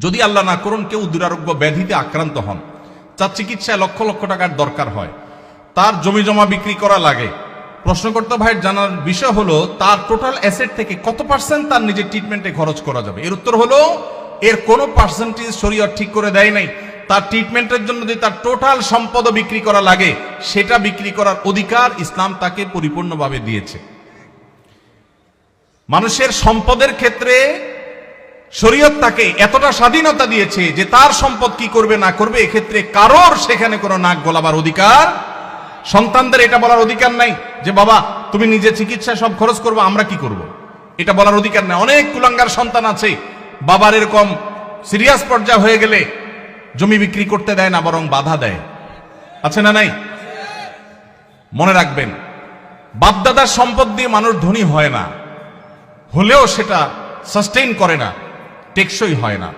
যদি আল্লাহ না করুন কেউ দুরারোগ্য ব্যাধিতে আক্রান্ত হন, তার চিকিৎসায় লক্ষ লক্ষ টাকার দরকার হয়, তার জমি জমা বিক্রি করা লাগে, প্রশ্নকর্তা ভাইয়ের জানার বিষয় হলো তার টোটাল অ্যাসেট থেকে কত পার্সেন্ট তার নিজের ট্রিটমেন্টে খরচ করা যাবে। এর উত্তর হলো এর কোনো পার্সেন্টেজ শরীয়ত ঠিক করে দেয় নাই। তার ট্রিটমেন্টের জন্য যদি তার টোটাল সম্পদ বিক্রি করা লাগে, সেটা বিক্রি করার অধিকার ইসলাম তাকে পরিপূর্ণভাবে দিয়েছে। মানুষের সম্পদের ক্ষেত্রে শরীয়ত তাকে এতটা স্বাধীনতা দিয়েছে যে তার সম্পদ কি করবে না করবে এক্ষেত্রে কারোর সেখানে কোনো নাক গলাবার অধিকার, সন্তানদের এটা বলার অধিকার নাই যে বাবা তুমি নিজে চিকিৎসায় সব খরচ করবে, আমরা কি করব, এটা বলার অধিকার নাই। অনেক কুলাঙ্গার সন্তান আছে, বাবার এরকম সিরিয়াস পর্যায়ে হয়ে গেলে জমি বিক্রি করতে দেয় না, বরং বাধা দেয়। আছে না নাই? মনে রাখবেন, বাপদাদার সম্পদ দিয়ে মানুষ ধনী হয় না, হলেও সেটা সাস্টেইন করে না, টেকসই হয় না।